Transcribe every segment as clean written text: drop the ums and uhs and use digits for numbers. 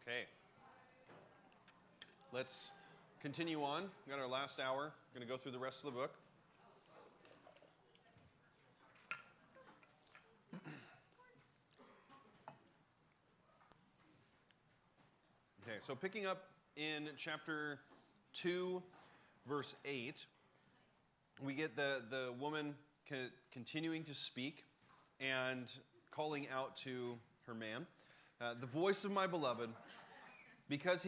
Okay. Let's continue on. We got our last hour. We're going to go through the rest of the book. Okay, so picking up in chapter 2, verse 8, we get the woman continuing to speak and calling out to her man. The voice of my beloved, because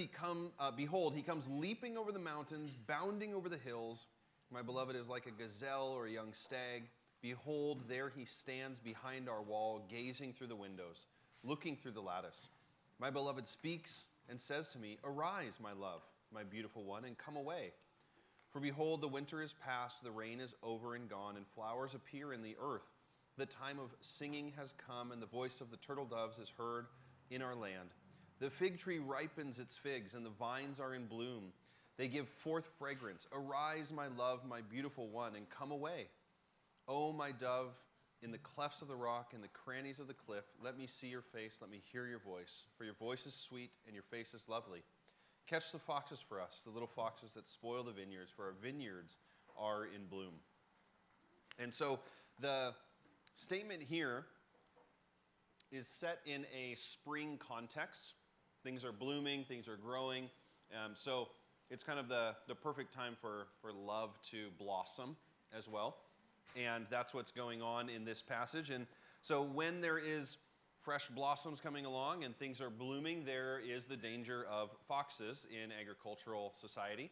behold, he comes leaping over the mountains, bounding over the hills. My beloved is like a gazelle or a young stag. Behold, there he stands behind our wall, gazing through the windows, looking through the lattice. My beloved speaks and says to me, arise, my love, my beautiful one, and come away. For behold, the winter is past, the rain is over and gone, and flowers appear in the earth. The time of singing has come, and the voice of the turtle doves is heard in our land. The fig tree ripens its figs, and the vines are in bloom. They give forth fragrance. Arise, my love, my beautiful one, and come away. O my dove, in the clefts of the rock, in the crannies of the cliff, let me see your face, let me hear your voice. For your voice is sweet, and your face is lovely. Catch the foxes for us, the little foxes that spoil the vineyards, for our vineyards are in bloom. And so the statement here is set in a spring context. Things are blooming, things are growing. So it's kind of the perfect time for love to blossom as well. And that's what's going on in this passage. And so when there is fresh blossoms coming along and things are blooming, there is the danger of foxes in agricultural society.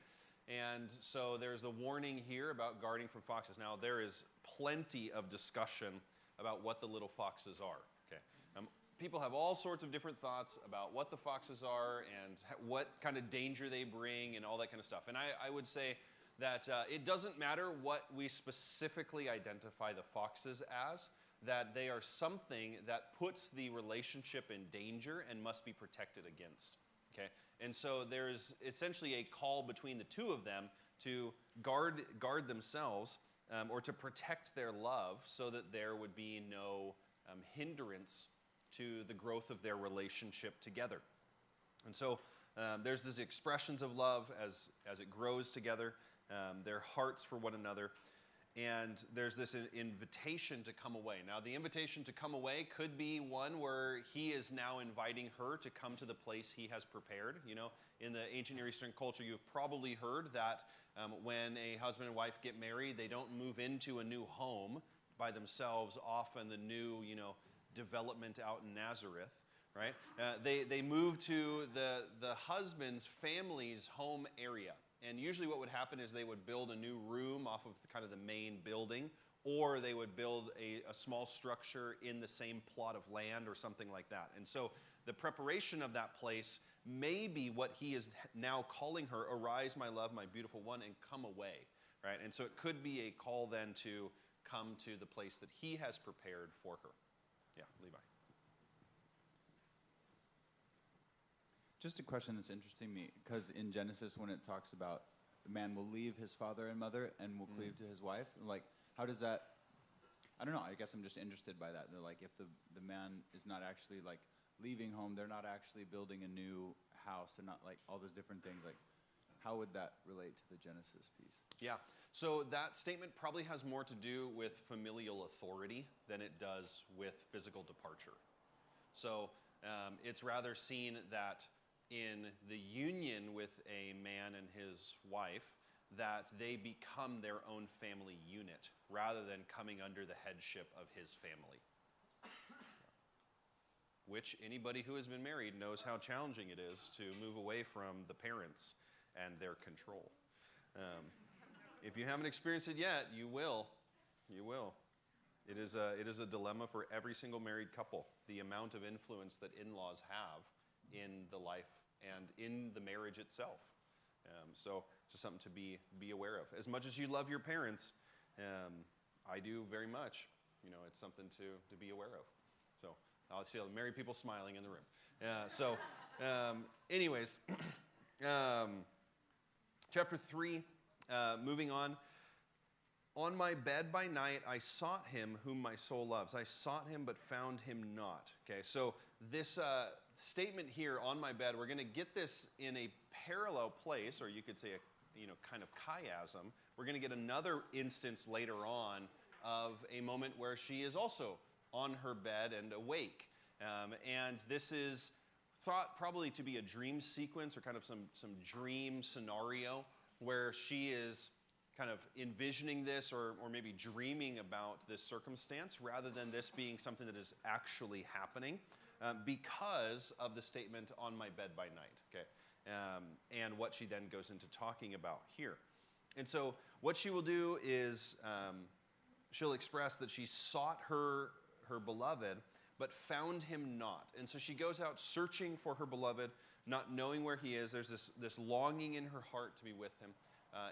And so there's a warning here about guarding from foxes. Now, there is plenty of discussion about what the little foxes are. Okay, people have all sorts of different thoughts about what the foxes are and what kind of danger they bring and all that kind of stuff. And I would say that it doesn't matter what we specifically identify the foxes as, that they are something that puts the relationship in danger and must be protected against. Okay, and so there's essentially a call between the two of them to guard themselves or to protect their love so that there would be no hindrance to the growth of their relationship together. And so there's these expressions of love as it grows together, their hearts for one another, and there's this invitation to come away. Now, the invitation to come away could be one where he is now inviting her to come to the place he has prepared. You know, in the ancient Near Eastern culture, you've probably heard that when a husband and wife get married, they don't move into a new home by themselves off in the new, development out in Nazareth, right? They move to the husband's family's home area. And usually what would happen is they would build a new room off of kind of the main building, or they would build a small structure in the same plot of land or something like that. And so the preparation of that place may be what he is now calling her, arise, my love, my beautiful one, and come away, right? And so it could be a call then to come to the place that he has prepared for her. Yeah, Levi. Just a question that's interesting me, because in Genesis, when it talks about the man will leave his father and mother and will cleave to his wife, like, how does that, I don't know, I guess I'm just interested by that. They're like, if the man is not actually, like, leaving home, they're not actually building a new house, they're not, like, all those different things, like, how would that relate to the Genesis piece? Yeah, so that statement probably has more to do with familial authority than it does with physical departure. So it's rather seen that in the union with a man and his wife, that they become their own family unit rather than coming under the headship of his family. Which anybody who has been married knows how challenging it is to move away from the parents and their control. If you haven't experienced it yet, you will. You will. It is a dilemma for every single married couple, the amount of influence that in-laws have in the life and in the marriage itself. So just something to be aware of. As much as you love your parents, I do very much. It's something to be aware of. So I'll see all the married people smiling in the room. Anyways, chapter 3, moving on. On my bed by night, I sought him whom my soul loves. I sought him, but found him not. Okay, so this statement here, on my bed, we're going to get this in a parallel place, or you could say a kind of chiasm. We're going to get another instance later on of a moment where she is also on her bed and awake. And this is thought probably to be a dream sequence or kind of some dream scenario where she is kind of envisioning this or maybe dreaming about this circumstance rather than this being something that is actually happening because of the statement, on my bed by night, okay? And what she then goes into talking about here. And so what she will do is she'll express that she sought her beloved, but found him not. And so she goes out searching for her beloved, not knowing where he is. There's this longing in her heart to be with him,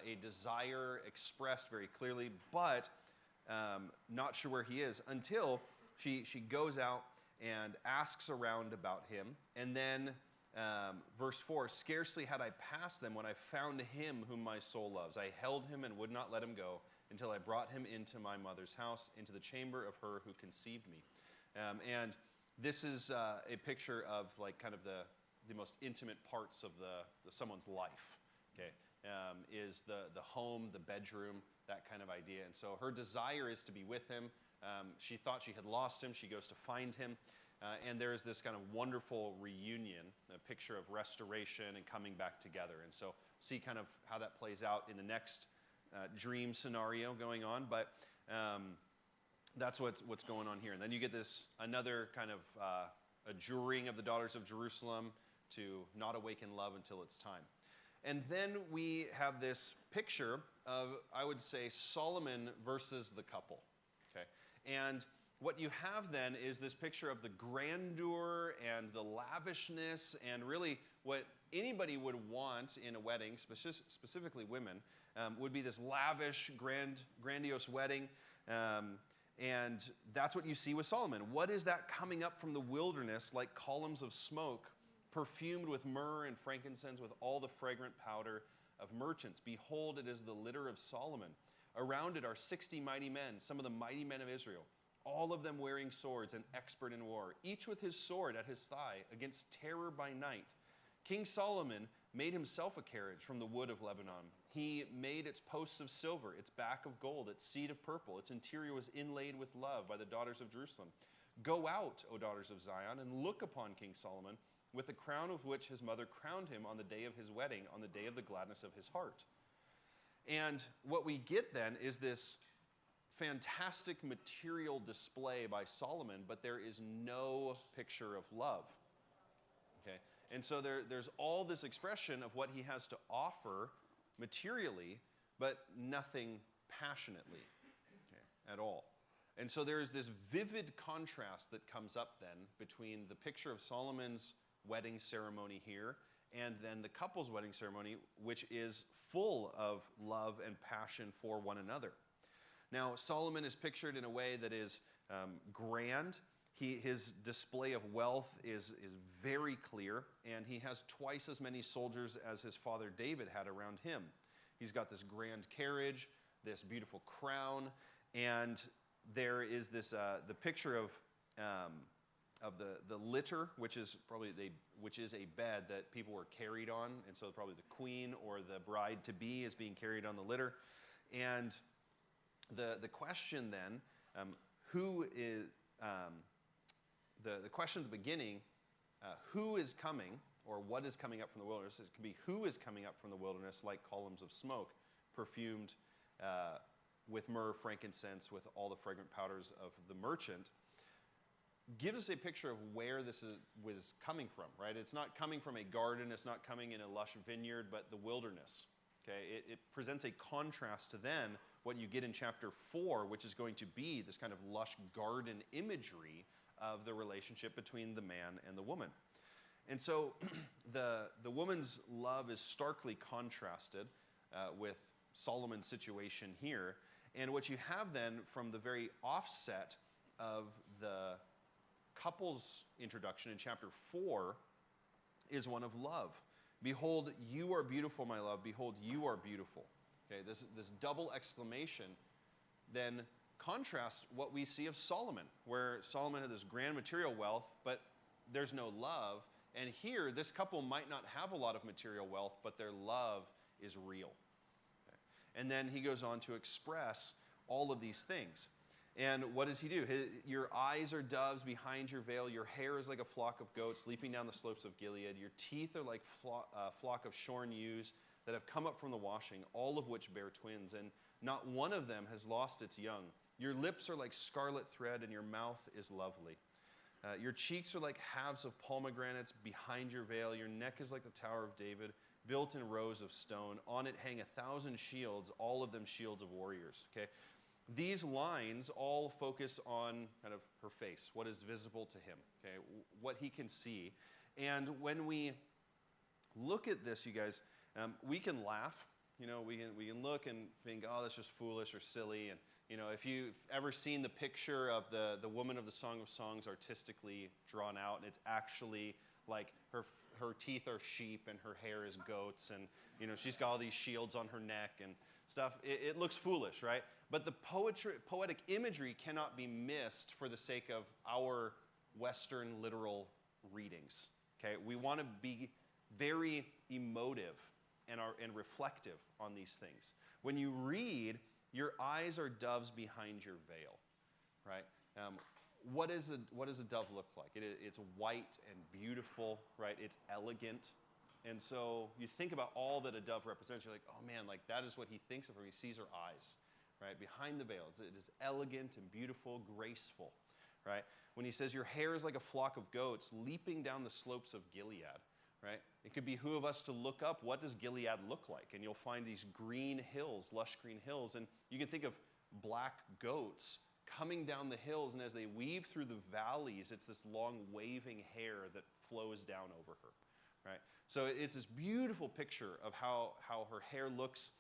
a desire expressed very clearly, but not sure where he is until she goes out and asks around about him. And then verse 4, scarcely had I passed them when I found him whom my soul loves. I held him and would not let him go until I brought him into my mother's house, into the chamber of her who conceived me. And this is a picture of like kind of the most intimate parts of someone's life, okay? Is the home, the bedroom, that kind of idea. And so her desire is to be with him. She thought she had lost him. She goes to find him. And there is this kind of wonderful reunion, a picture of restoration and coming back together. And so see kind of how that plays out in the next dream scenario going on. But that's what's going on here. And then you get another kind of adjuring of the daughters of Jerusalem to not awaken love until it's time. And then we have this picture of, I would say, Solomon versus the couple. Okay? And what you have then is this picture of the grandeur and the lavishness and really what anybody would want in a wedding, specifically women, would be this lavish, grandiose wedding. And that's what you see with Solomon. What is that coming up from the wilderness like columns of smoke, perfumed with myrrh and frankincense, with all the fragrant powder of merchants? Behold, it is the litter of Solomon. Around it are 60 mighty men, some of the mighty men of Israel, all of them wearing swords and expert in war, each with his sword at his thigh, against terror by night. King Solomon made himself a carriage from the wood of Lebanon. He made its posts of silver, its back of gold, its seat of purple. Its interior was inlaid with love by the daughters of Jerusalem. Go out, O daughters of Zion, and look upon King Solomon, with the crown with which his mother crowned him on the day of his wedding, on the day of the gladness of his heart. And what we get then is this fantastic material display by Solomon, but there is no picture of love. Okay? And so there's all this expression of what he has to offer materially, but nothing passionately, okay, at all. And so there is this vivid contrast that comes up then between the picture of Solomon's wedding ceremony here and then the couple's wedding ceremony, which is full of love and passion for one another. Now, Solomon is pictured in a way that is grand. His display of wealth is very clear, and he has twice as many soldiers as his father David had around him. He's got this grand carriage, this beautiful crown, and there is this the picture of the litter, which is a bed that people were carried on, and so probably the queen or the bride to be is being carried on the litter. And the question then, who is the question at the beginning, who is coming, or what is coming up from the wilderness? It could be who is coming up from the wilderness like columns of smoke, perfumed with myrrh, frankincense, with all the fragrant powders of the merchant. Gives us a picture of where this was coming from, right? It's not coming from a garden, it's not coming in a lush vineyard, but the wilderness. Okay, it presents a contrast to then what you get in chapter 4, which is going to be this kind of lush garden imagery of the relationship between the man and the woman. And so the woman's love is starkly contrasted with Solomon's situation here. And what you have then from the very offset of the couple's introduction in chapter 4 is one of love. Behold, you are beautiful, my love. Behold, you are beautiful. Okay, this double exclamation then contrasts what we see of Solomon, where Solomon had this grand material wealth, but there's no love. And here, this couple might not have a lot of material wealth, but their love is real. Okay. And then he goes on to express all of these things. And what does he do? Your eyes are doves behind your veil. Your hair is like a flock of goats leaping down the slopes of Gilead. Your teeth are like flock of shorn ewes that have come up from the washing, all of which bear twins, and not one of them has lost its young. Your lips are like scarlet thread, and your mouth is lovely. Your cheeks are like halves of pomegranates behind your veil. Your neck is like the Tower of David, built in rows of stone. On it hang 1,000 shields, all of them shields of warriors. Okay? These lines all focus on kind of her face, what is visible to him, okay? What he can see. And when we look at this, you guys, we can laugh. You know, we can look and think, oh, that's just foolish or silly. And you know, if you've ever seen the picture of the woman of the Song of Songs artistically drawn out, and it's actually like her teeth are sheep and her hair is goats, and you know, she's got all these shields on her neck and stuff. It looks foolish, right? But the poetic imagery cannot be missed for the sake of our Western literal readings. Okay, we want to be very emotive and reflective on these things. When you read, your eyes are doves behind your veil, right? What does a dove look like? It's white and beautiful, right? It's elegant. And so you think about all that a dove represents, you're like, oh man, like that is what he thinks of her. He sees her eyes, right? Behind the veil. It is elegant and beautiful, graceful, right? When he says your hair is like a flock of goats leaping down the slopes of Gilead, right? It could behoove us to look up, what does Gilead look like? And you'll find these green hills, lush green hills, and you can think of black goats coming down the hills, and as they weave through the valleys, it's this long waving hair that flows down over her, right? So it's this beautiful picture of how her hair looks,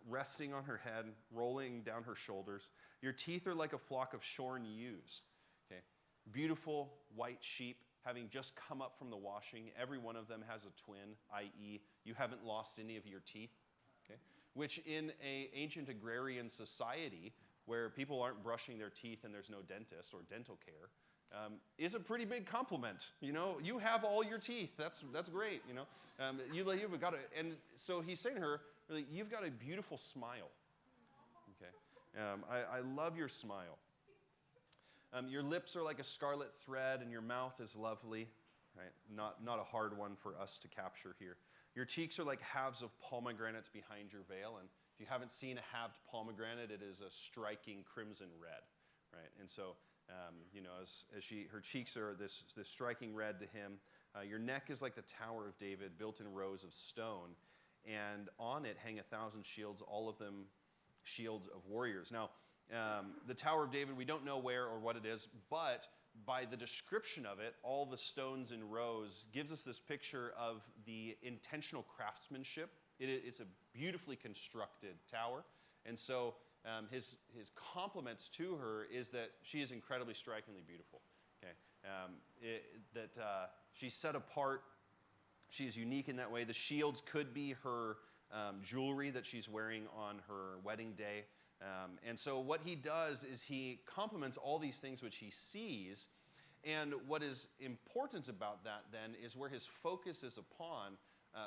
resting on her head, rolling down her shoulders. Your teeth are like a flock of shorn ewes, okay? Beautiful white sheep having just come up from the washing. Every one of them has a twin, i.e., you haven't lost any of your teeth, okay? Which in an ancient agrarian society where people aren't brushing their teeth and there's no dentist or dental care, is a pretty big compliment. You know, you have all your teeth. That's great. You know, you've got and so he's saying to her, really, you've got a beautiful smile. Okay, I love your smile. Your lips are like a scarlet thread, and your mouth is lovely. Right, not a hard one for us to capture here. Your cheeks are like halves of pomegranates behind your veil, and if you haven't seen a halved pomegranate, it is a striking crimson red, right? And so, you know, as her cheeks are this striking red to him. Your neck is like the Tower of David, built in rows of stone, and on it hang 1,000 shields, all of them shields of warriors. Now, the Tower of David, we don't know where or what it is, but by the description of it, all the stones in rows gives us this picture of the intentional craftsmanship. It's a beautifully constructed tower, and so his compliments to her is that she is incredibly strikingly beautiful. Okay, she's set apart. She is unique in that way. The shields could be her jewelry that she's wearing on her wedding day. And so what he does is he compliments all these things which he sees, and what is important about that then is where his focus is upon,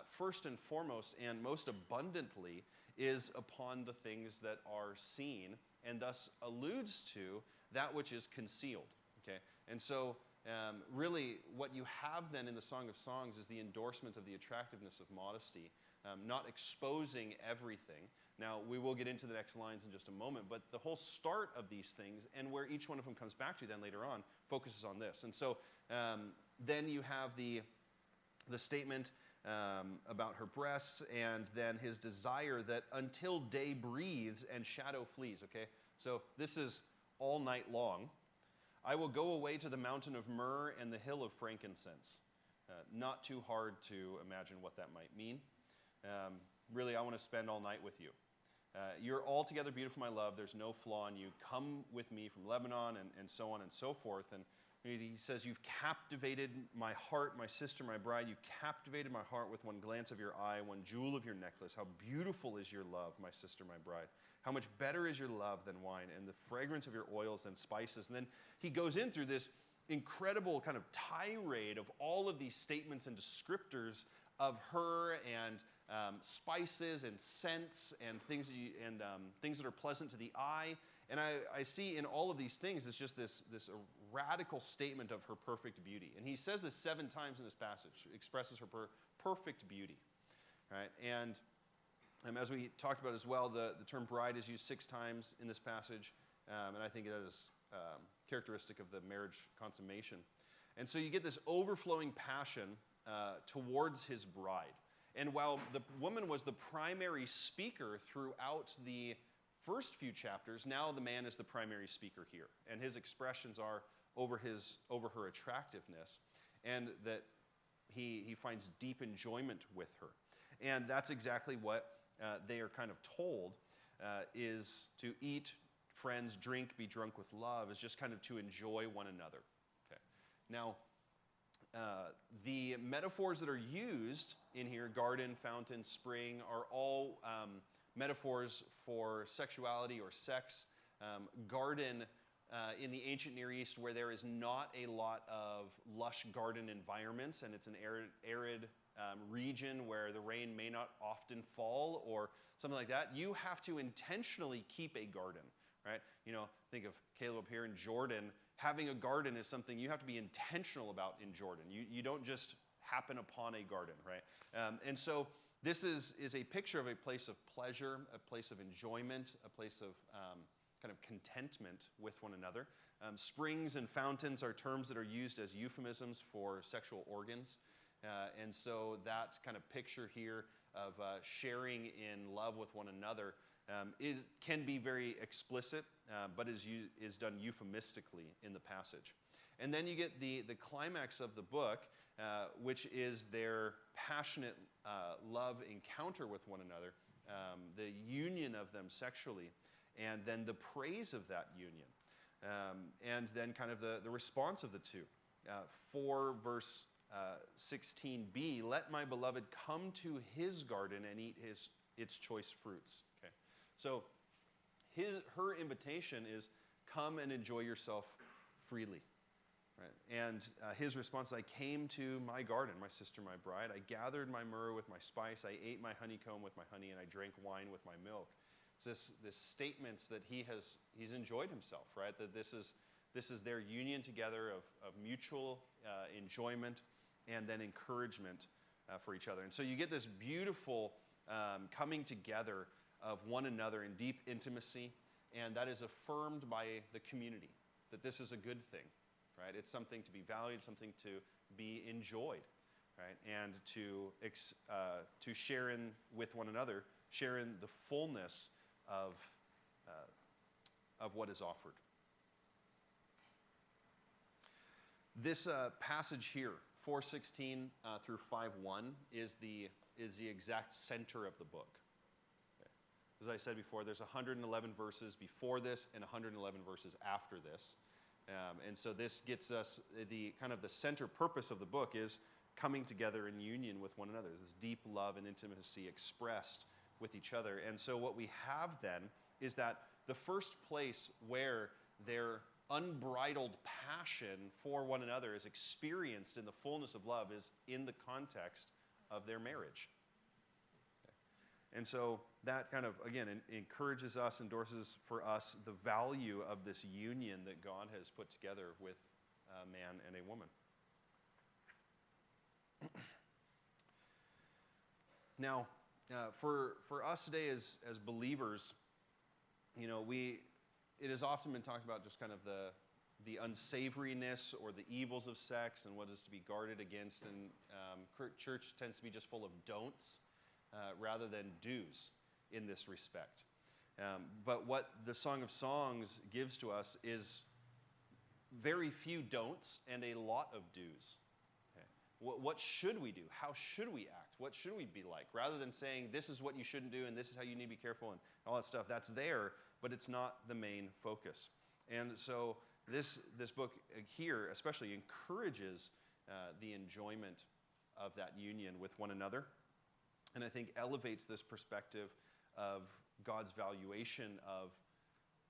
first and foremost and most abundantly, is upon the things that are seen, and thus alludes to that which is concealed. Okay, and so really what you have then in the Song of Songs is the endorsement of the attractiveness of modesty, not exposing everything. Now, we will get into the next lines in just a moment, but the whole start of these things, and where each one of them comes back to then later on, focuses on this. And so then you have the statement about her breasts, and then his desire that until day breathes and shadow flees, okay? So this is all night long. I will go away to the mountain of myrrh and the hill of frankincense. Not too hard to imagine what that might mean. Really, I want to spend all night with you. You're altogether beautiful, my love. There's no flaw in you. Come with me from Lebanon, and so on and so forth. And he says, you've captivated my heart, my sister, my bride. You captivated my heart with one glance of your eye, one jewel of your necklace. How beautiful is your love, my sister, my bride. How much better is your love than wine, and the fragrance of your oils than spices. And then he goes in through this incredible kind of tirade of all of these statements and descriptors of her and spices and scents and things things that are pleasant to the eye. And I see in all of these things, it's just this radical statement of her perfect beauty. And he says this 7 times in this passage, expresses her perfect beauty. Right? And as we talked about as well, the term bride is used 6 times in this passage. And I think it is characteristic of the marriage consummation. And so you get this overflowing passion towards his bride. And while the woman was the primary speaker throughout the first few chapters, now the man is the primary speaker here. And his expressions are over her attractiveness, and that he finds deep enjoyment with her. And that's exactly what they are kind of told, is to eat, friends, drink, be drunk with love, is just kind of to enjoy one another. Okay. Now, the metaphors that are used in here, garden, fountain, spring, are all metaphors for sexuality or sex. Garden in the ancient Near East, where there is not a lot of lush garden environments, and it's an arid region where the rain may not often fall or something like that, you have to intentionally keep a garden, right? You know, think of Caleb up here in Jordan. Having a garden is something you have to be intentional about in Jordan. You don't just happen upon a garden, right? And so this is a picture of a place of pleasure, a place of enjoyment, a place of kind of contentment with one another. Springs and fountains are terms that are used as euphemisms for sexual organs. And so that kind of picture here of sharing in love with one another can be very explicit, but is done euphemistically in the passage. And then you get the climax of the book, which is their passionate love encounter with one another, the union of them sexually, and then the praise of that union, and then kind of the response of the two. For verse 16b, let my beloved come to his garden and eat its choice fruits. Okay, so her invitation is come and enjoy yourself freely. Right? And his response, I came to my garden, my sister, my bride. I gathered my myrrh with my spice. I ate my honeycomb with my honey, and I drank wine with my milk. It's this statements that he's enjoyed himself, right? That this is their union together of mutual enjoyment and then encouragement for each other. And so you get this beautiful coming together of one another in deep intimacy, and that is affirmed by the community, that this is a good thing. Right? It's something to be valued, something to be enjoyed, right? And to share in with one another, share in the fullness of what is offered. This passage here, 4:16 through 5:1, is the exact center of the book. Okay. As I said before, there's 111 verses before this and 111 verses after this. And so this gets us the center purpose of the book is coming together in union with one another. This deep love and intimacy expressed with each other. And so what we have then is that the first place where their unbridled passion for one another is experienced in the fullness of love is in the context of their marriage. And so that kind of, again, encourages us, endorses for us the value of this union that God has put together with a man and a woman. Now, for us today as believers, you know, it has often been talked about just kind of the unsavoriness or the evils of sex and what is to be guarded against. And church tends to be just full of don'ts. Rather than do's in this respect. But what the Song of Songs gives to us is very few don'ts and a lot of do's. Okay. What should we do? How should we act? What should we be like? Rather than saying this is what you shouldn't do and this is how you need to be careful and all that stuff, that's there, but it's not the main focus. And so this book here especially encourages the enjoyment of that union with one another. And I think elevates this perspective of God's valuation of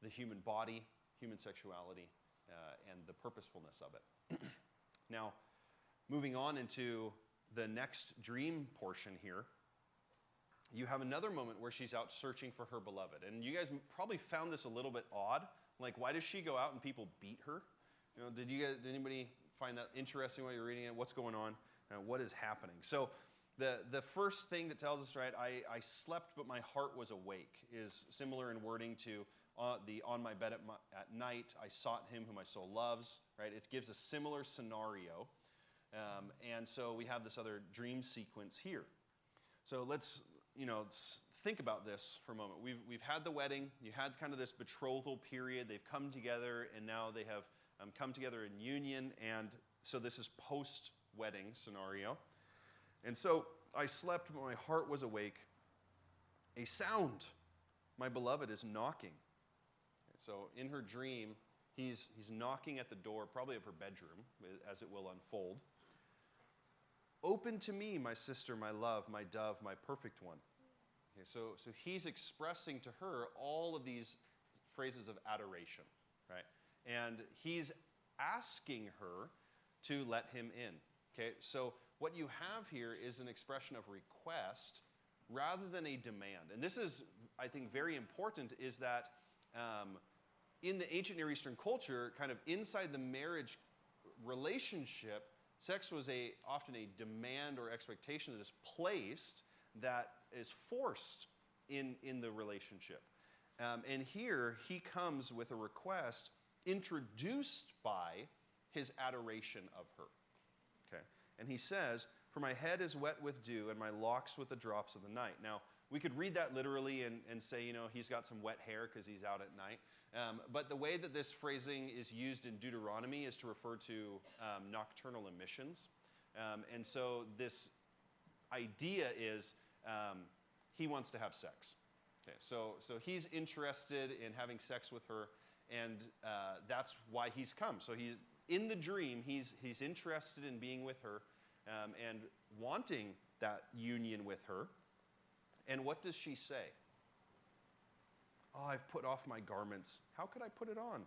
the human body, human sexuality, and the purposefulness of it. Now, moving on into the next dream portion here, you have another moment where she's out searching for her beloved. And you guys probably found this a little bit odd. Like, why does she go out and people beat her? You know, did anybody find that interesting while you're reading it? What's going on? What is happening? So the first thing that tells us, right, I slept but my heart was awake, is similar in wording to on my bed at night, I sought him whom my soul loves, right? It gives a similar scenario. And so we have this other dream sequence here. So let's, think about this for a moment. We've had the wedding. You had kind of this betrothal period. They've come together, and now they have come together in union. And so this is post-wedding scenario. And so I slept, but my heart was awake. A sound, my beloved is knocking. So in her dream, he's knocking at the door, probably of her bedroom, as it will unfold. Open to me, my sister, my love, my dove, my perfect one. Okay, so he's expressing to her all of these phrases of adoration, right? And he's asking her to let him in. Okay, so what you have here is an expression of request rather than a demand. And this is, I think, very important, is that in the ancient Near Eastern culture, kind of inside the marriage relationship, sex was often a demand or expectation that is placed, that is forced in the relationship. And here he comes with a request introduced by his adoration of her. Okay, and he says, "For my head is wet with dew and my locks with the drops of the night." Now, we could read that literally and say, he's got some wet hair because he's out at night. But the way that this phrasing is used in Deuteronomy is to refer to nocturnal emissions. And so this idea is he wants to have sex. Okay, so he's interested in having sex with her, and that's why he's come. So he's in the dream, he's interested in being with her and wanting that union with her. And what does she say? "Oh, I've put off my garments. How could I put it on?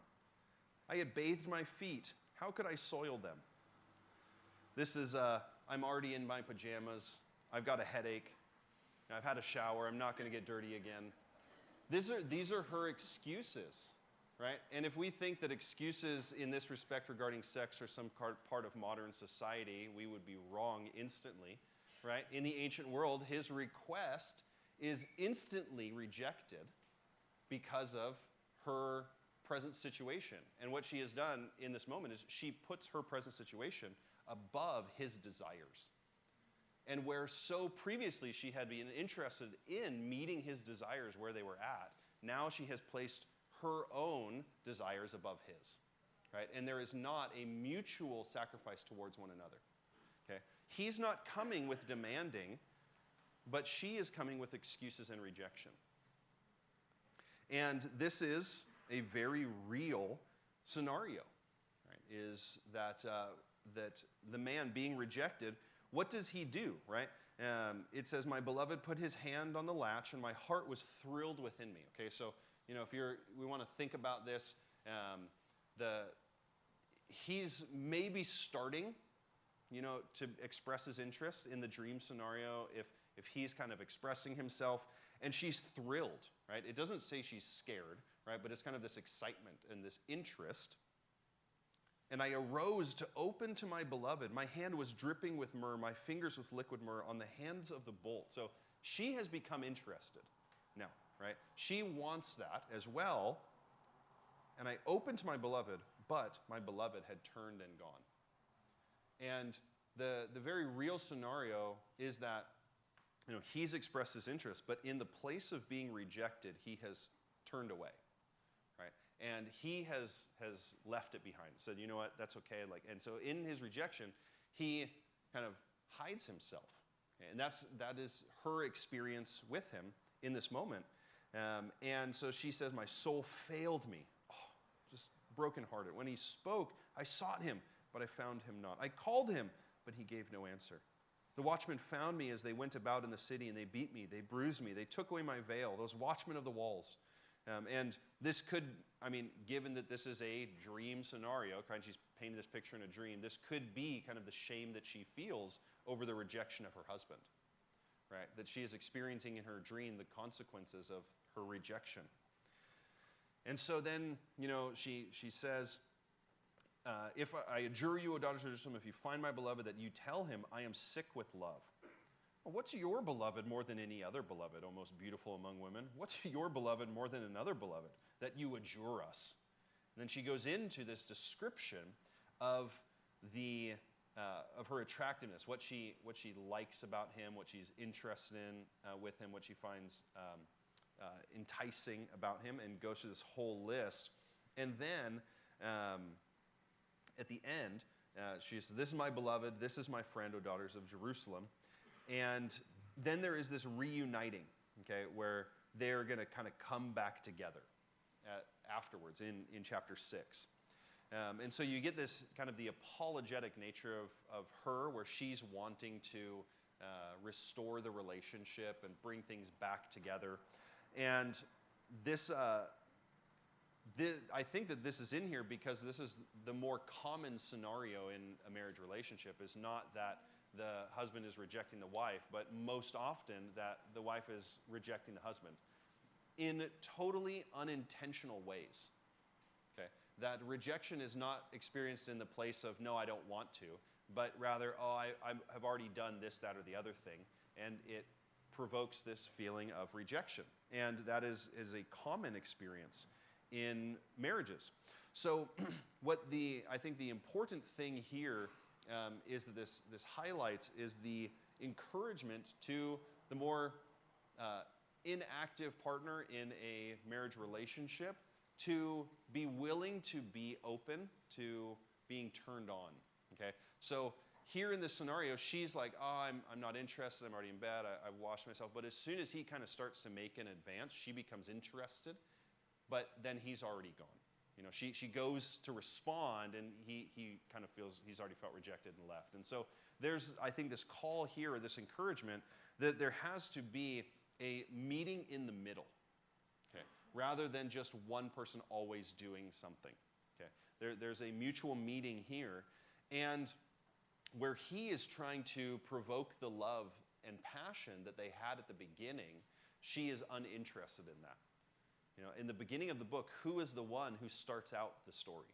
I had bathed my feet. How could I soil them?" This is, I'm already in my pajamas. I've got a headache. I've had a shower. I'm not going to get dirty again. These are her excuses, right? And if we think that excuses in this respect regarding sex are some part of modern society, we would be wrong instantly, right? In the ancient world, his request is instantly rejected because of her present situation. And what she has done in this moment is she puts her present situation above his desires. And where so previously she had been interested in meeting his desires where they were at, now she has placed her own desires above his, right? And there is not a mutual sacrifice towards one another, okay? He's not coming with demanding, but she is coming with excuses and rejection. And this is a very real scenario, right? Is that the man being rejected, what does he do, right? It says, "My beloved put his hand on the latch, and my heart was thrilled within me." Okay, so if we want to think about this, he's maybe starting, to express his interest in the dream scenario. If he's kind of expressing himself, and she's thrilled, right? It doesn't say she's scared, right? But it's kind of this excitement and this interest. "And I arose to open to my beloved. My hand was dripping with myrrh, my fingers with liquid myrrh on the hands of the bolt." So she has become interested now, right? She wants that as well. "And I opened to my beloved, but my beloved had turned and gone." And the very real scenario is that he's expressed his interest, but in the place of being rejected, he has turned away. Right? And he has left it behind. Said, "You know what, that's okay." And so in his rejection, he kind of hides himself. And that is her experience with him in this moment. And so she says, "My soul failed me." Oh, just brokenhearted. "When he spoke, I sought him, but I found him not. I called him, but he gave no answer. The watchmen found me as they went about in the city, and they beat me, they bruised me, they took away my veil, those watchmen of the walls. And this could, I mean, given that this is a dream scenario, kind of she's painting this picture in a dream, this could be kind of the shame that she feels over the rejection of her husband, right? That she is experiencing in her dream the consequences of her rejection. And so then, she says, if I adjure you, O daughters of Jerusalem, if you find my beloved, that you tell him, I am sick with love. Well, what's your beloved more than any other beloved, O most beautiful among women? What's your beloved more than another beloved, that you adjure us? And then she goes into this description of of her attractiveness, what she likes about him, what she's interested in with him, what she finds enticing about him, and goes through this whole list. And then at the end, she says, this is my beloved, this is my friend, O daughters of Jerusalem. And then there is this reuniting, okay, where they're going to kind of come back together afterwards in chapter 6. And so you get this kind of the apologetic nature of her, where she's wanting to restore the relationship and bring things back together. And this, I think that this is in here because this is the more common scenario in a marriage relationship, is not that the husband is rejecting the wife, but most often that the wife is rejecting the husband in totally unintentional ways. Okay? That rejection is not experienced in the place of, no, I don't want to, but rather, I have already done this, that, or the other thing, and it provokes this feeling of rejection. And that is a common experience in marriages. So I think the important thing here is that this highlights is the encouragement to the more inactive partner in a marriage relationship to be willing to be open to being turned on. Okay, so here in this scenario, she's like, oh, I'm not interested, I'm already in bed, I've washed myself. But as soon as he kind of starts to make an advance, she becomes interested, but then he's already gone. She goes to respond, and he kind of feels he's already felt rejected and left. And so there's, I think, this call here, or this encouragement, that there has to be a meeting in the middle, okay, rather than just one person always doing something. Okay, there's a mutual meeting here, and where he is trying to provoke the love and passion that they had at the beginning, she is uninterested in that. In the beginning of the book, who is the one who starts out the story?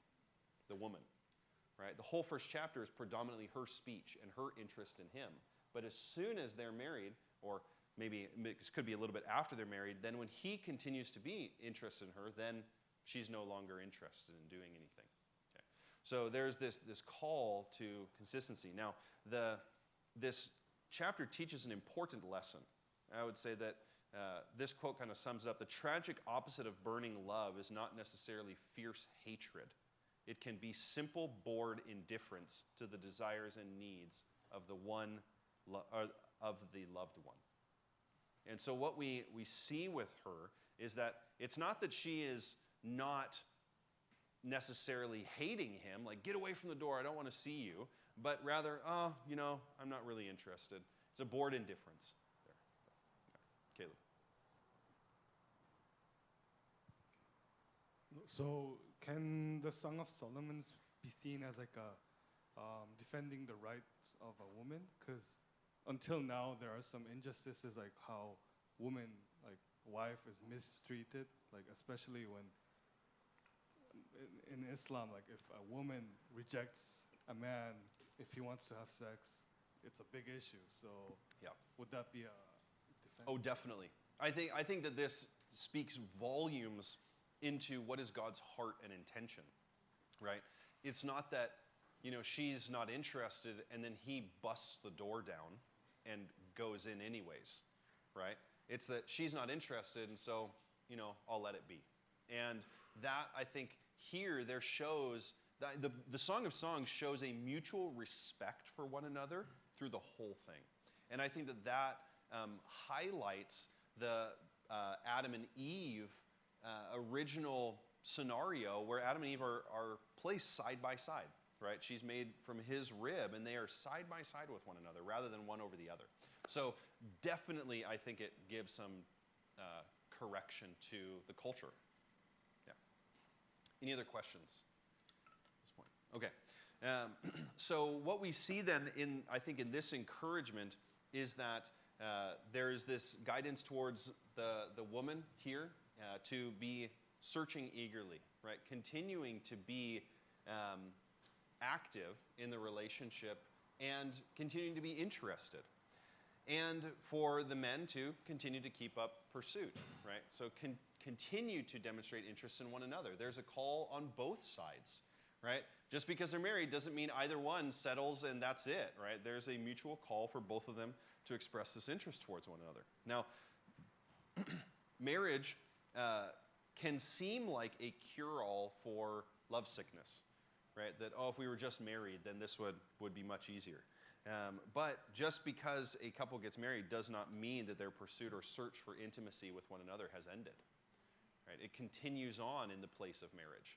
The woman, right? The whole first chapter is predominantly her speech and her interest in him. But as soon as they're married, or maybe it could be a little bit after they're married, then when he continues to be interested in her, then she's no longer interested in doing anything. Okay. So there's this call to consistency. Now, this chapter teaches an important lesson. I would say that this quote kind of sums up: the tragic opposite of burning love is not necessarily fierce hatred. It can be simple, bored indifference to the desires and needs of the loved one. And so what we see with her is that it's not that she is not necessarily hating him, like, get away from the door, I don't want to see you, but rather, I'm not really interested. It's a bored indifference. Caleb. So can the Song of Solomon be seen as like a defending the rights of a woman? Because until now there are some injustices, like how wife is mistreated, like especially when in Islam, like if a woman rejects a man if he wants to have sex, it's a big issue. So yeah, would that be a defense? Oh, definitely. I think that this speaks volumes into what is God's heart and intention, right? It's not that, she's not interested and then he busts the door down and goes in anyways, right? It's that she's not interested, and so, I'll let it be. And that, I think, here there shows, that the Song of Songs shows a mutual respect for one another through the whole thing. And I think that highlights the Adam and Eve original scenario, where Adam and Eve are placed side by side, right? She's made from his rib, and they are side by side with one another rather than one over the other. So definitely, I think it gives some correction to the culture. Yeah. Any other questions at this point? Okay. So what we see then I think in this encouragement is that there's this guidance towards the woman here to be searching eagerly, right? Continuing to be active in the relationship and continuing to be interested. And for the men to continue to keep up pursuit, right? So continue to demonstrate interest in one another. There's a call on both sides, right? Just because they're married doesn't mean either one settles and that's it, right? There's a mutual call for both of them to express this interest towards one another. Now, marriage can seem like a cure-all for lovesickness, right? That, oh, if we were just married, then this would be much easier. But just because a couple gets married does not mean that their pursuit or search for intimacy with one another has ended, right? It continues on in the place of marriage.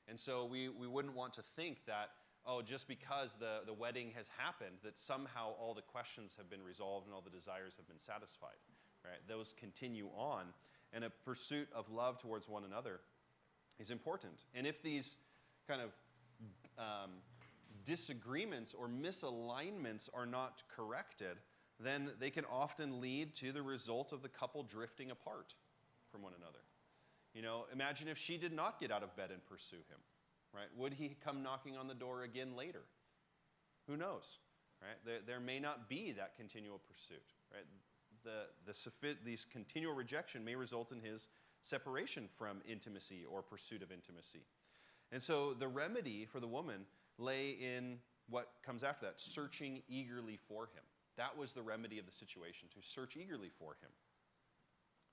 And so we wouldn't want to think that, oh, just because the wedding has happened, that somehow all the questions have been resolved and all the desires have been satisfied, right? Those continue on. And a pursuit of love towards one another is important. And if these kind of disagreements or misalignments are not corrected, then they can often lead to the result of the couple drifting apart from one another. You know, imagine if she did not get out of bed and pursue him, right? Would he come knocking on the door again later? Who knows, right? There may not be that continual pursuit, right? These continual rejection may result in his separation from intimacy or pursuit of intimacy. And so the remedy for the woman lay in what comes after that, searching eagerly for him. That was the remedy of the situation, to search eagerly for him,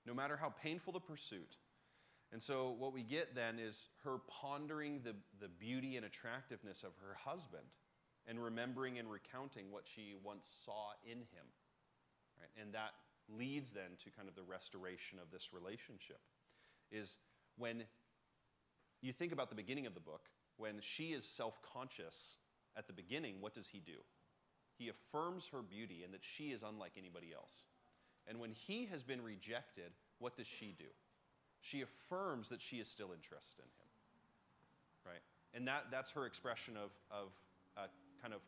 no matter how painful the pursuit. And so what we get then is her pondering the beauty and attractiveness of her husband and remembering and recounting what she once saw in him. Right? And that leads then to kind of the restoration of this relationship. Is when you think about the beginning of the book, when she is self-conscious at the beginning, what does he do? He affirms her beauty and that she is unlike anybody else. And when he has been rejected, what does she do? She affirms that she is still interested in him, right? And that's her expression of kind of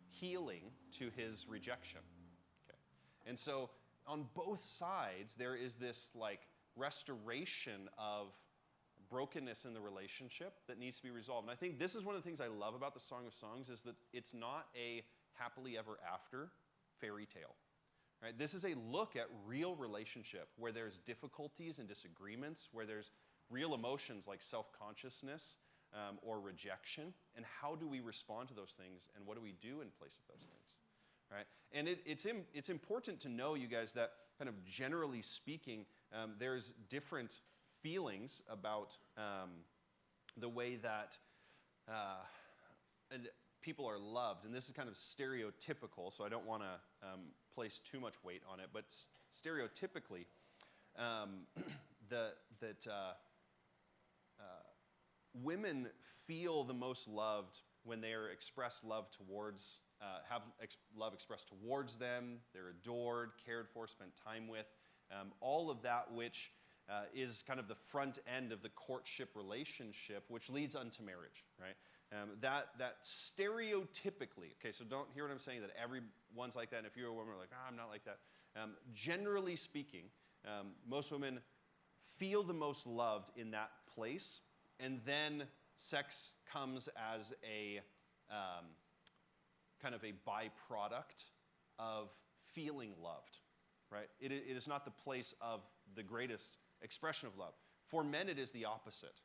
healing to his rejection. Okay? And so on both sides, there is this like restoration of brokenness in the relationship that needs to be resolved. And I think this is one of the things I love about the Song of Songs is that it's not a happily ever after fairy tale. Right? This is a look at real relationship where there's difficulties and disagreements, where there's real emotions like self-consciousness or rejection, and how do we respond to those things, and what do we do in place of those things, right? And it's important to know, you guys, that kind of generally speaking, there's different feelings about the way that people are loved, and this is kind of stereotypical, so I don't want to place too much weight on it, but stereotypically, women feel the most loved when they are expressed love towards, love expressed towards them, they're adored, cared for, spent time with, all of that which is kind of the front end of the courtship relationship, which leads unto marriage, right? That stereotypically, okay, so don't hear what I'm saying, that everyone's like that, and if you're a woman, like, I'm not like that. Generally speaking, most women feel the most loved in that place, and then sex comes as a kind of a byproduct of feeling loved, right? It is not the place of the greatest expression of love. For men, it is the opposite.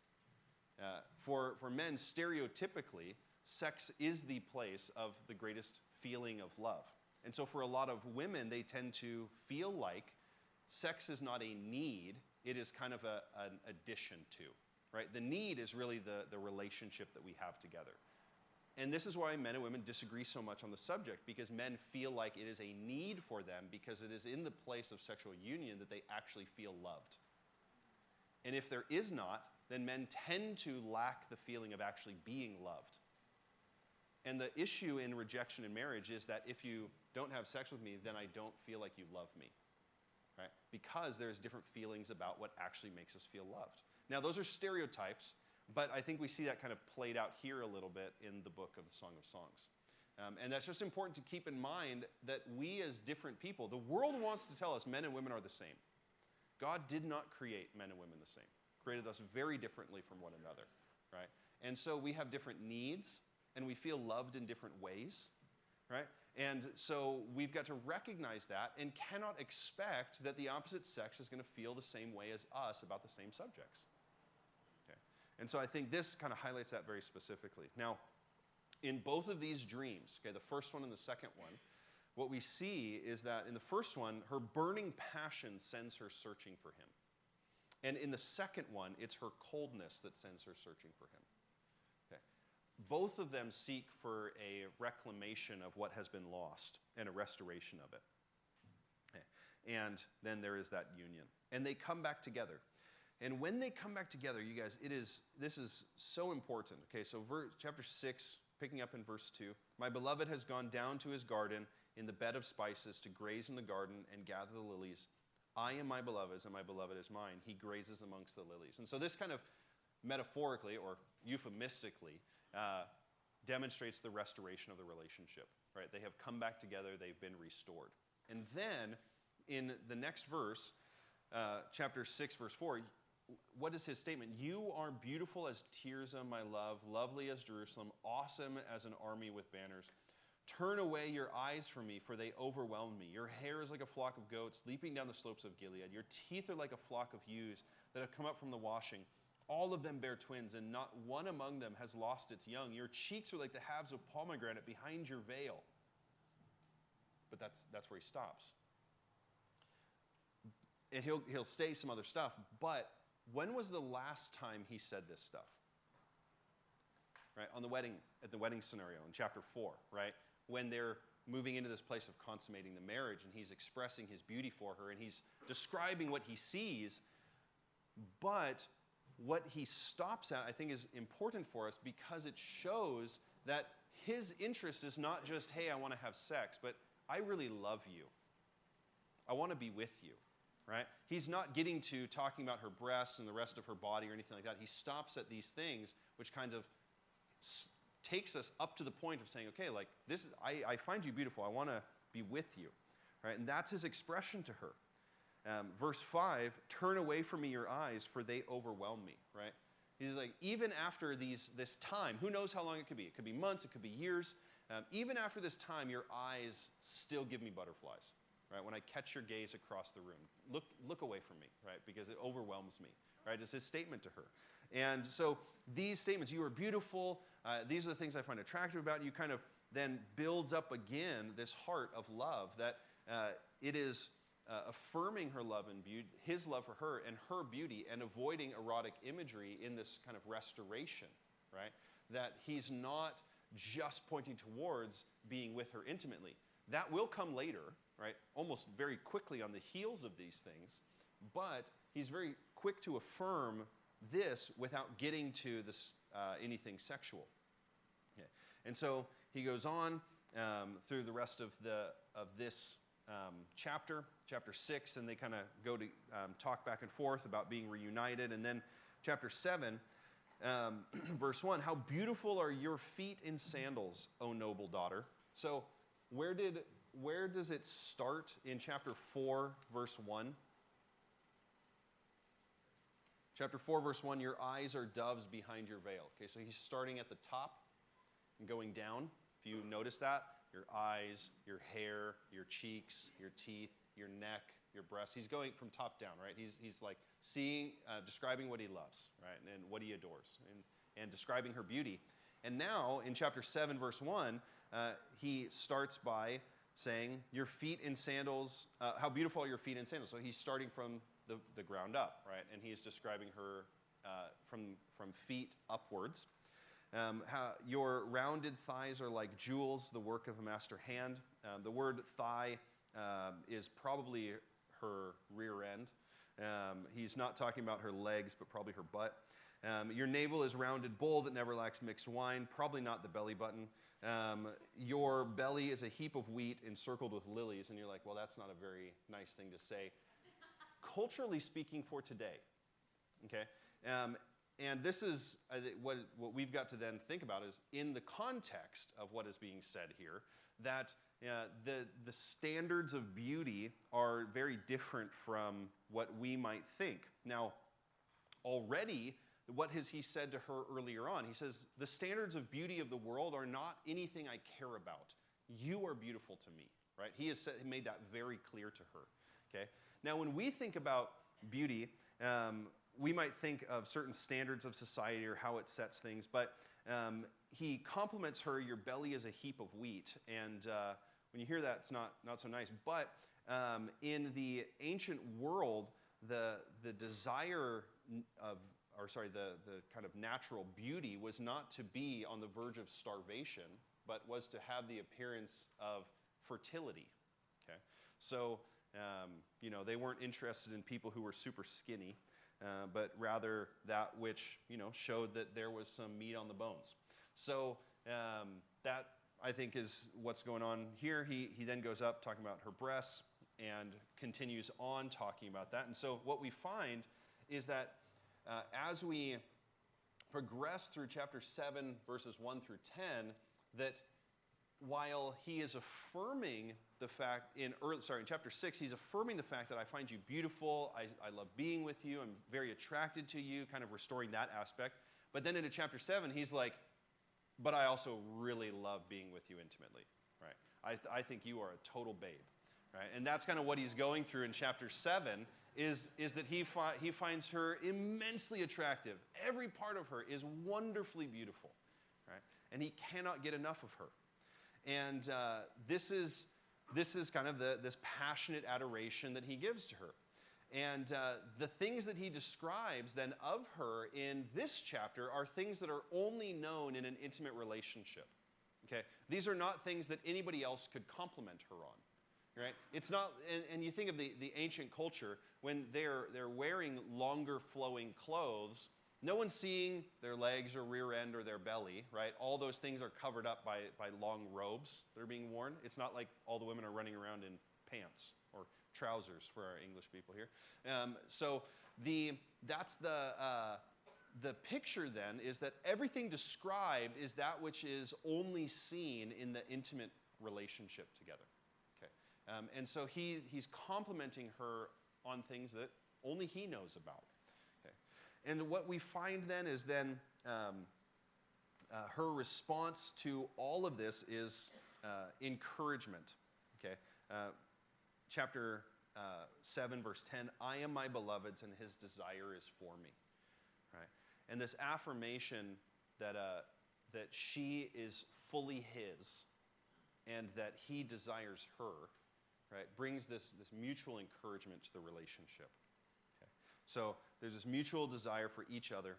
For men, stereotypically, sex is the place of the greatest feeling of love. And so for a lot of women, they tend to feel like sex is not a need, it is kind of an addition to, right? The need is really the relationship that we have together. And this is why men and women disagree so much on the subject, because men feel like it is a need for them because it is in the place of sexual union that they actually feel loved. And if there is not, then men tend to lack the feeling of actually being loved. And the issue in rejection in marriage is that if you don't have sex with me, then I don't feel like you love me. right? Because there's different feelings about what actually makes us feel loved. Now, those are stereotypes, but I think we see that kind of played out here a little bit in the book of the Song of Songs. And that's just important to keep in mind that we as different people, the world wants to tell us men and women are the same. God did not create men and women the same. Created us very differently from one another, right? And so we have different needs, and we feel loved in different ways, right? And so we've got to recognize that and cannot expect that the opposite sex is going to feel the same way as us about the same subjects. Okay? And so I think this kind of highlights that very specifically. Now, in both of these dreams, okay, the first one and the second one, what we see is that in the first one, her burning passion sends her searching for him. And in the second one, it's her coldness that sends her searching for him. Okay. Both of them seek for a reclamation of what has been lost and a restoration of it. Okay. And then there is that union. And they come back together. And when they come back together, you guys, this is so important. Okay, so chapter 6, picking up in verse 2, my beloved has gone down to his garden in the bed of spices to graze in the garden and gather the lilies. I am my beloved's, and my beloved is mine. He grazes amongst the lilies. And so this kind of metaphorically or euphemistically demonstrates the restoration of the relationship. Right? They have come back together. They've been restored. And then in the next verse, chapter 6, verse 4, what is his statement? You are beautiful as Tirzah, my love, lovely as Jerusalem, awesome as an army with banners. Turn away your eyes from me, for they overwhelm me. Your hair is like a flock of goats leaping down the slopes of Gilead. Your teeth are like a flock of ewes that have come up from the washing. All of them bear twins, and not one among them has lost its young. Your cheeks are like the halves of pomegranate behind your veil. But that's where he stops. And he'll say some other stuff, but when was the last time he said this stuff? Right, at the wedding scenario in chapter 4, right? When they're moving into this place of consummating the marriage, and he's expressing his beauty for her, and he's describing what he sees, but what he stops at, I think, is important for us because it shows that his interest is not just, hey, I want to have sex, but I really love you. I want to be with you, right? He's not getting to talking about her breasts and the rest of her body or anything like that. He stops at these things, which kind of takes us up to the point of saying, okay, like this, I find you beautiful. I want to be with you, right? And that's his expression to her. Verse 5, turn away from me your eyes, for they overwhelm me, right? He's like, even after this time, who knows how long it could be? It could be months, it could be years. Even after this time, your eyes still give me butterflies, right? When I catch your gaze across the room, look away from me, right? Because it overwhelms me, right? It's his statement to her. And so these statements, you are beautiful, these are the things I find attractive about you, kind of then builds up again this heart of love that it is affirming her love and beauty, his love for her and her beauty, and avoiding erotic imagery in this kind of restoration, right? That he's not just pointing towards being with her intimately. That will come later, right? Almost very quickly on the heels of these things, but he's very quick to affirm this without getting to this anything sexual. Okay. And so he goes on through the rest of this chapter 6, and they kind of go to talk back and forth about being reunited. And then chapter 7, verse 1, how beautiful are your feet in sandals, O noble daughter. So where does it start in chapter 4, verse 1? Chapter 4, verse 1, your eyes are doves behind your veil. Okay, so he's starting at the top and going down. If you notice that, your eyes, your hair, your cheeks, your teeth, your neck, your breasts. He's going from top down, right? He's like seeing, describing what he loves, right? And what he adores, and describing her beauty. And now in chapter 7, verse 1, he starts by saying, your feet in sandals, how beautiful are your feet in sandals. So he's starting from the ground up, right? And he's describing her from feet upwards. How your rounded thighs are like jewels, the work of a master hand. The word thigh is probably her rear end. He's not talking about her legs, but probably her butt. Your navel is rounded bowl that never lacks mixed wine, probably not the belly button. Your belly is a heap of wheat encircled with lilies, and you're like, well, that's not a very nice thing to say. culturally speaking for today. Okay, and this is what we've got to then think about is in the context of what is being said here, that the standards of beauty are very different from what we might think. Now, already, what has he said to her earlier on? He says, the standards of beauty of the world are not anything I care about. You are beautiful to me, right? He has made that very clear to her, okay? Now, when we think about beauty, we might think of certain standards of society or how it sets things, but he compliments her, your belly is a heap of wheat, and when you hear that, it's not so nice, but in the ancient world, the desire of the kind of natural beauty was not to be on the verge of starvation, but was to have the appearance of fertility. Okay, so they weren't interested in people who were super skinny, but rather that which showed that there was some meat on the bones. So that I think is what's going on here. He then goes up talking about her breasts and continues on talking about that. And so what we find is that as we progress through chapter 7, verses 1 through 10, that while he is affirming the fact, in chapter 6, he's affirming the fact that I find you beautiful, I love being with you, I'm very attracted to you, kind of restoring that aspect. But then into chapter 7, he's like, but I also really love being with you intimately, right? I think you are a total babe, right? And that's kind of what he's going through in chapter 7, is that he finds her immensely attractive. Every part of her is wonderfully beautiful, right? And he cannot get enough of her. And this is kind of this passionate adoration that he gives to her. And the things that he describes then of her in this chapter are things that are only known in an intimate relationship. Okay? These are not things that anybody else could compliment her on. Right? It's not, and you think of the ancient culture, when they're wearing longer flowing clothes, no one's seeing their legs or rear end or their belly, right? All those things are covered up by long robes that are being worn. It's not like all the women are running around in pants or trousers for our English people here. So that's the picture then, is that everything described is that which is only seen in the intimate relationship together. And so he's complimenting her on things that only he knows about. Okay. And what we find then is her response to all of this is encouragement. Okay. Chapter 7, verse 10, I am my beloved's and his desire is for me. Right. And this affirmation that she is fully his and that he desires her, right, brings this mutual encouragement to the relationship. Okay. So there's this mutual desire for each other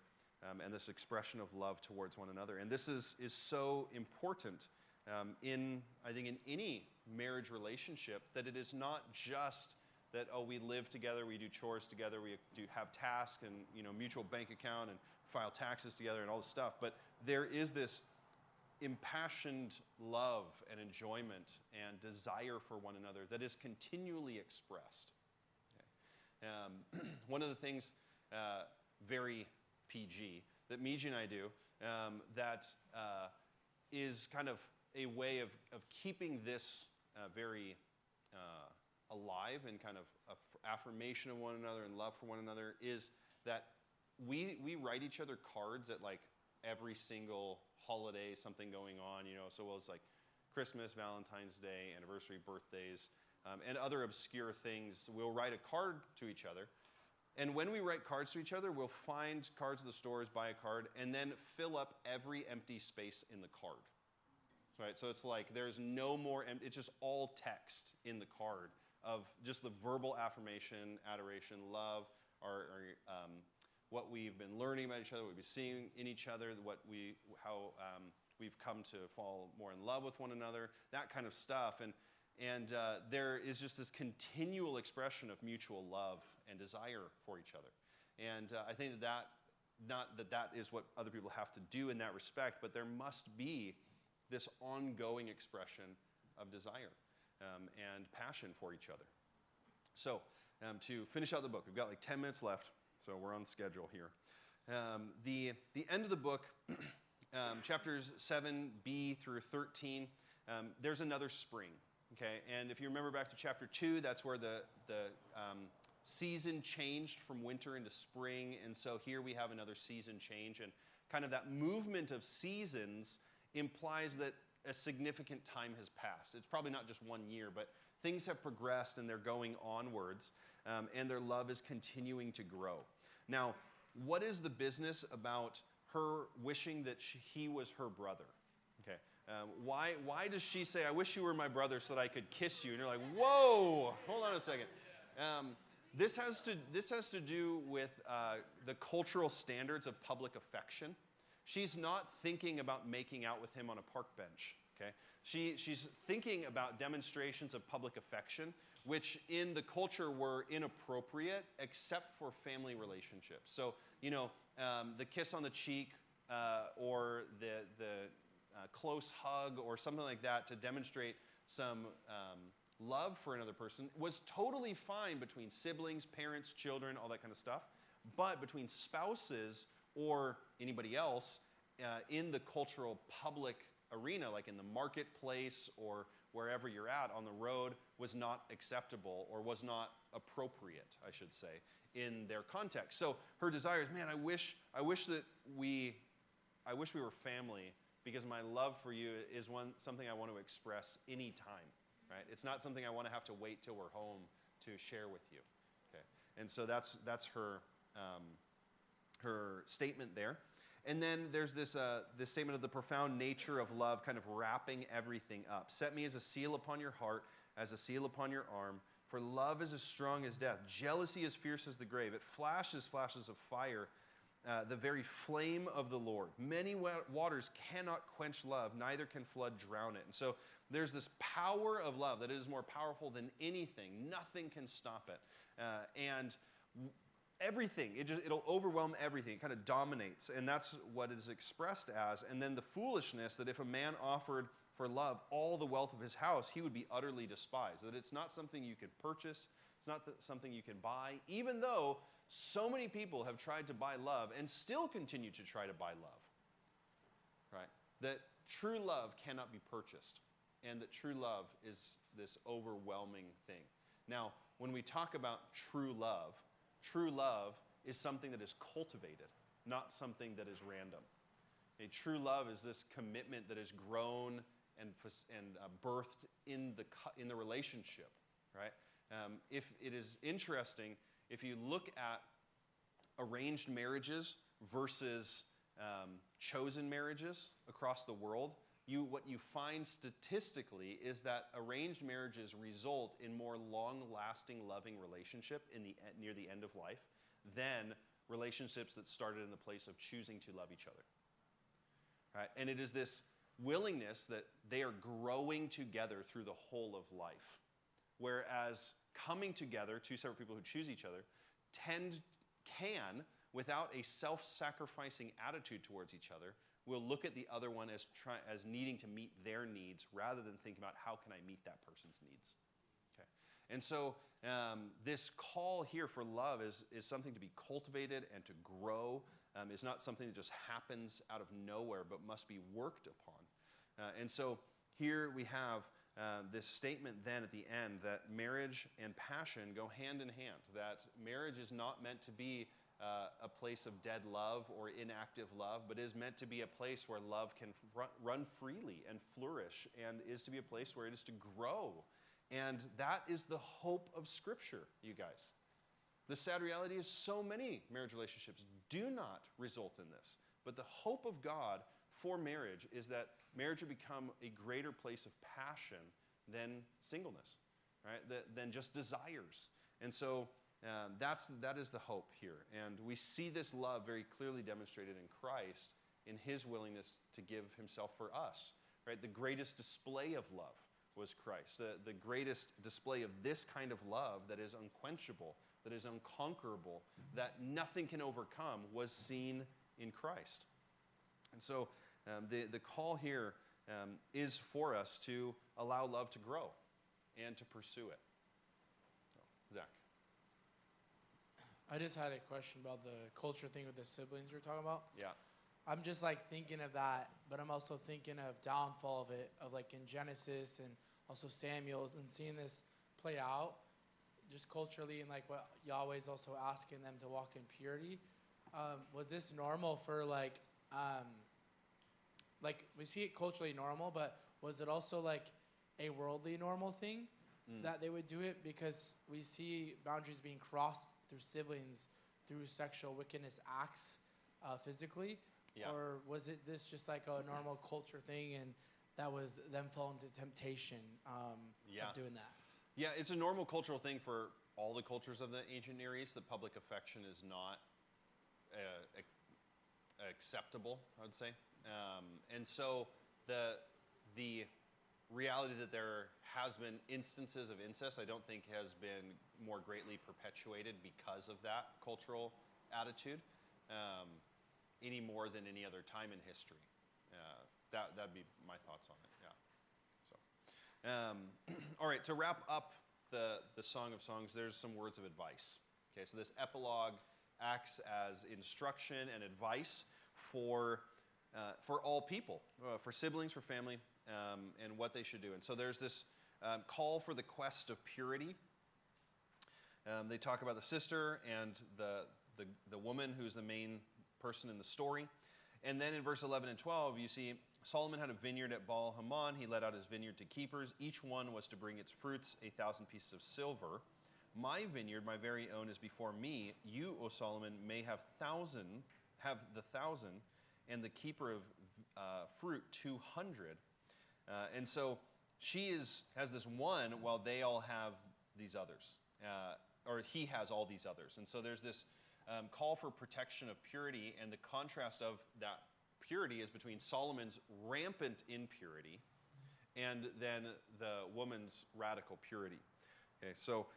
and this expression of love towards one another. And this is so important I think in any marriage relationship, that it is not just that, oh, we live together, we do chores together, we do have tasks and mutual bank account and file taxes together and all this stuff, but there is this impassioned love and enjoyment and desire for one another that is continually expressed. Okay. One of the things, very PG, that Miji and I do that is kind of a way of keeping this very alive and kind of affirmation of one another and love for one another is that we write each other cards at like every single holiday, something going on, so it's like Christmas, Valentine's Day, anniversary, birthdays, and other obscure things. We'll write a card to each other. And when we write cards to each other, we'll find cards at the stores, buy a card, and then fill up every empty space in the card. Right? So it's like there's no more, it's just all text in the card of just the verbal affirmation, adoration, love, what we've been learning about each other, what we've been seeing in each other, how we've come to fall more in love with one another, that kind of stuff. And there is just this continual expression of mutual love and desire for each other. And I think that is what other people have to do in that respect, but there must be this ongoing expression of desire and passion for each other. So to finish out the book. We've got like 10 minutes left, so we're on schedule here. The end of the book, chapters 7b through 13, there's another spring. Okay, and if you remember back to chapter 2, that's where the season changed from winter into spring, and so here we have another season change, and kind of that movement of seasons implies that a significant time has passed. It's probably not just 1 year, but things have progressed and they're going onwards, and their love is continuing to grow. Now, what is the business about her wishing that he was her brother? Okay, why does she say, I wish you were my brother so that I could kiss you? And you're like, whoa, hold on a second. This has to do with the cultural standards of public affection. She's not thinking about making out with him on a park bench. Okay, she's thinking about demonstrations of public affection, which in the culture were inappropriate except for family relationships. So the kiss on the cheek or the close hug or something like that to demonstrate some love for another person was totally fine between siblings, parents, children, all that kind of stuff. But between spouses or anybody else in the cultural public arena, like in the marketplace or wherever you're at on the road, was not acceptable or was not appropriate, I should say, in their context. So her desire is, man, I wish we were family, because my love for you is something I want to express anytime. Right? It's not something I want to have to wait till we're home to share with you. Okay? And so that's her her statement there. And then there's this statement of the profound nature of love, kind of wrapping everything up. Set me as a seal upon your heart, as a seal upon your arm. For love is as strong as death. Jealousy is fierce as the grave. It flashes of fire, the very flame of the Lord. Many waters cannot quench love, neither can flood drown it. And so there's this power of love that is more powerful than anything. Nothing can stop it. And everything, it'll overwhelm everything. It kind of dominates. And that's what it is expressed as. And then the foolishness that if a man offered for love all the wealth of his house, he would be utterly despised. That it's not something you can purchase. It's not something you can buy, even though so many people have tried to buy love and still continue to try to buy love. Right? That true love cannot be purchased, and that true love is this overwhelming thing. Now, when we talk about true love is something that is cultivated, not something that is random. A true love is this commitment that is grown and birthed in the relationship, right? If it is interesting, if you look at arranged marriages versus chosen marriages across the world, what you find statistically is that arranged marriages result in more long-lasting, loving relationship near the end of life than relationships that started in the place of choosing to love each other. Right? And it is this willingness that they are growing together through the whole of life. Whereas coming together, two separate people who choose each other, can, without a self-sacrificing attitude towards each other, will look at the other one as needing to meet their needs rather than thinking about how can I meet that person's needs. Okay. And so this call here for love is something to be cultivated and to grow. Is not something that just happens out of nowhere, but must be worked upon. And so here we have this statement then at the end that marriage and passion go hand in hand, that marriage is not meant to be a place of dead love or inactive love, but is meant to be a place where love can run freely and flourish, and is to be a place where it is to grow. And that is the hope of Scripture, you guys. The sad reality is so many marriage relationships do not result in this. But the hope of God for marriage is that marriage will become a greater place of passion than singleness, right? Than just desires. And so that is the hope here. And we see this love very clearly demonstrated in Christ in his willingness to give himself for us, right? The greatest display of love was Christ. The greatest display of this kind of love that is unquenchable, that is unconquerable, that nothing can overcome, was seen in Christ. And so the call here is for us to allow love to grow and to pursue it. So, Zach. I just had a question about the culture thing with the siblings you're talking about. Yeah. I'm just like thinking of that, but I'm also thinking of downfall of it, of like in Genesis and also Samuel's, and seeing this play out just culturally, and like what Yahweh's also asking them to walk in purity. Was this normal for like we see it culturally normal, but was it also like a worldly normal thing that they would do it? Because we see boundaries being crossed through siblings, through sexual wickedness acts physically. Yeah. Or was it this just like a normal culture thing, and that was them falling into temptation of doing that? Yeah, it's a normal cultural thing for all the cultures of the ancient Near East that public affection is not acceptable, I would say. And so the reality that there has been instances of incest, I don't think has been more greatly perpetuated because of that cultural attitude. Any more than any other time in history. That'd be my thoughts on it, yeah. So, all right, to wrap up the Song of Songs, there's some words of advice. Okay, so this epilogue acts as instruction and advice for all people, for siblings, for family, and what they should do. And so there's this call for the quest of purity. They talk about the sister and the woman who's the main person in the story. And then in verse 11 and 12, you see Solomon had a vineyard at Baal Hamon. He let out his vineyard to keepers. Each one was to bring its fruits 1,000 pieces of silver. My vineyard, my very own, is before me. You, O Solomon, may have the 1,000, and the keeper of fruit 200. And so she has this one while they all have these others. Or he has all these others. And so there's this call for protection of purity, and the contrast of that purity is between Solomon's rampant impurity and then the woman's radical purity. Okay, so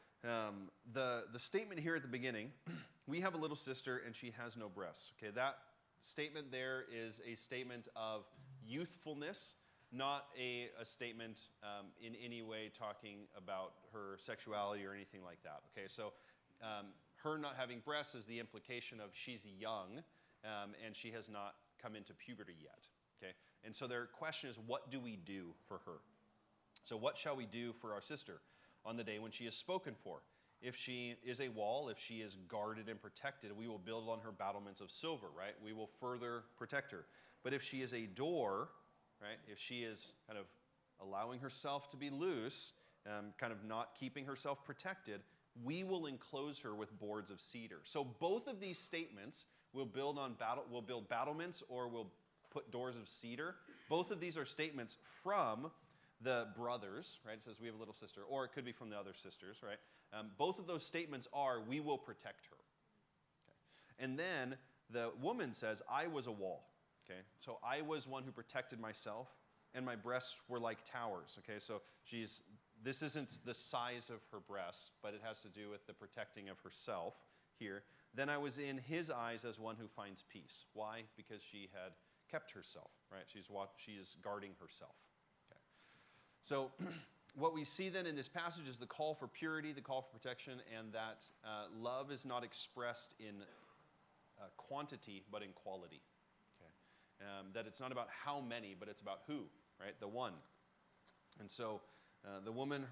the statement here at the beginning, we have a little sister and she has no breasts. Okay, that statement there is a statement of youthfulness, not a statement in any way talking about her sexuality or anything like that. Okay, so her not having breasts is the implication of she's young and she has not come into puberty yet. Okay, and so their question is, what do we do for her? So what shall we do for our sister on the day when she is spoken for? If she is a wall, if she is guarded and protected, we will build on her battlements of silver, right? We will further protect her. But if she is a door, right, if she is kind of allowing herself to be loose, kind of not keeping herself protected, we will enclose her with boards of cedar. So both of these statements will build battlements or will put doors of cedar. Both of these are statements from the brothers, right? It says we have a little sister, or it could be from the other sisters, right? Both of those statements are, we will protect her. Okay. And then the woman says, I was a wall. Okay, so I was one who protected myself, and my breasts were like towers. Okay, so this isn't the size of her breasts, but it has to do with the protecting of herself here. Then I was in his eyes as one who finds peace. Why? Because she had kept herself, right? She is guarding herself. Okay. So what we see then in this passage is the call for purity, the call for protection, and that love is not expressed in quantity, but in quality. That it's not about how many, but it's about who, right? The one. And so the woman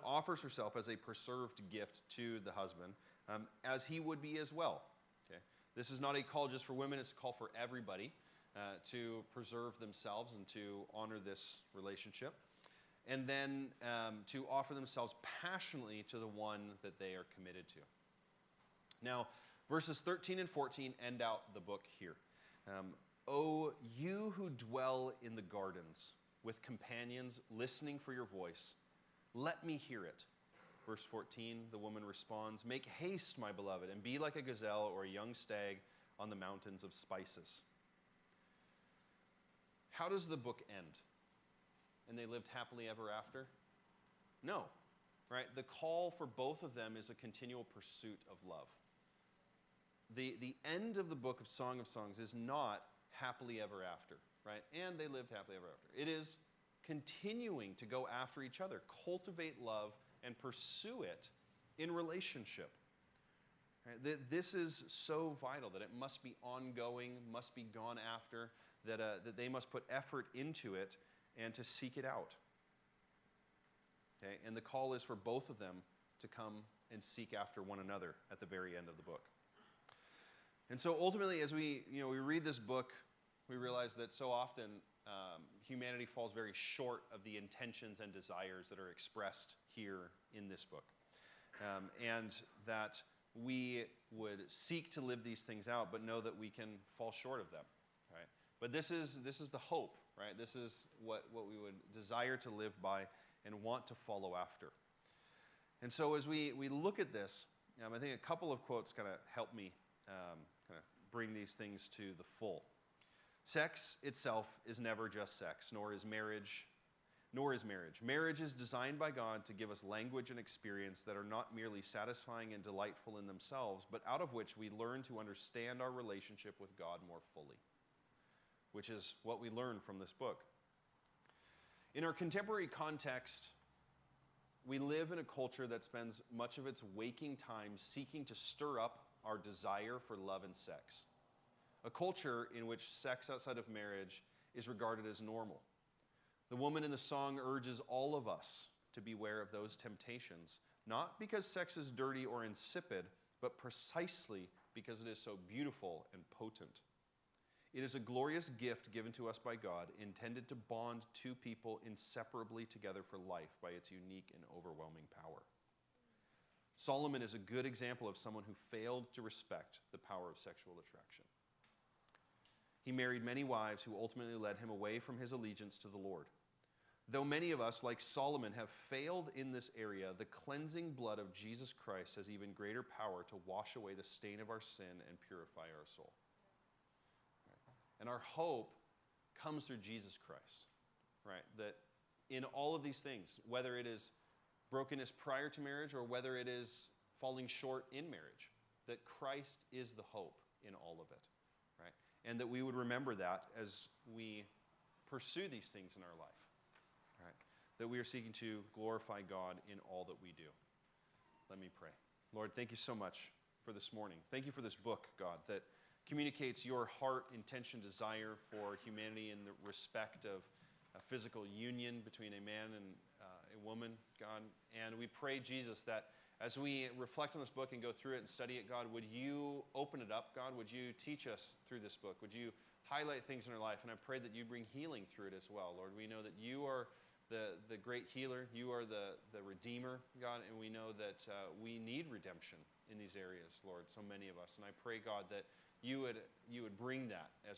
offers herself as a preserved gift to the husband, as he would be as well. Okay? This is not a call just for women, it's a call for everybody to preserve themselves and to honor this relationship. And then to offer themselves passionately to the one that they are committed to. Now, verses 13 and 14 end out the book here. O you who dwell in the gardens with companions listening for your voice, let me hear it. Verse 14, the woman responds, make haste, my beloved, and be like a gazelle or a young stag on the mountains of spices. How does the book end? And they lived happily ever after? No, right? The call for both of them is a continual pursuit of love. The end of the book of Song of Songs is not happily ever after, right? And they lived happily ever after. It is continuing to go after each other, cultivate love, and pursue it in relationship. Right? This is so vital that it must be ongoing, must be gone after, that they must put effort into it and to seek it out. Okay? And the call is for both of them to come and seek after one another at the very end of the book. And so ultimately, as we read this book, we realize that so often humanity falls very short of the intentions and desires that are expressed here in this book. And that we would seek to live these things out, but know that we can fall short of them. Right? But this is the hope, right? This is what we would desire to live by and want to follow after. And so as we look at this, I think a couple of quotes kind of help me kind of bring these things to the full. Sex itself is never just sex, nor is marriage. Marriage is designed by God to give us language and experience that are not merely satisfying and delightful in themselves, but out of which we learn to understand our relationship with God more fully, which is what we learn from this book. In our contemporary context, we live in a culture that spends much of its waking time seeking to stir up our desire for love and sex. A culture in which sex outside of marriage is regarded as normal. The woman in the song urges all of us to beware of those temptations, not because sex is dirty or insipid, but precisely because it is so beautiful and potent. It is a glorious gift given to us by God, intended to bond two people inseparably together for life by its unique and overwhelming power. Solomon is a good example of someone who failed to respect the power of sexual attraction. He married many wives who ultimately led him away from his allegiance to the Lord. Though many of us, like Solomon, have failed in this area, the cleansing blood of Jesus Christ has even greater power to wash away the stain of our sin and purify our soul. And our hope comes through Jesus Christ, right? That in all of these things, whether it is brokenness prior to marriage or whether it is falling short in marriage, that Christ is the hope in all of it, right? And that we would remember that as we pursue these things in our life, right? That we are seeking to glorify God in all that we do. Let me pray. Lord, thank you so much for this morning. Thank you for this book, God, that communicates your heart, intention, desire for humanity in the respect of a physical union between a man and a woman, God. And we pray, Jesus, that as we reflect on this book and go through it and study it, God, would you open it up, God? Would you teach us through this book? Would you highlight things in our life? And I pray that you bring healing through it as well, Lord. We know that you are the great healer. You are the Redeemer, God, and we know that we need redemption in these areas, Lord, so many of us. And I pray, God, that you would bring that as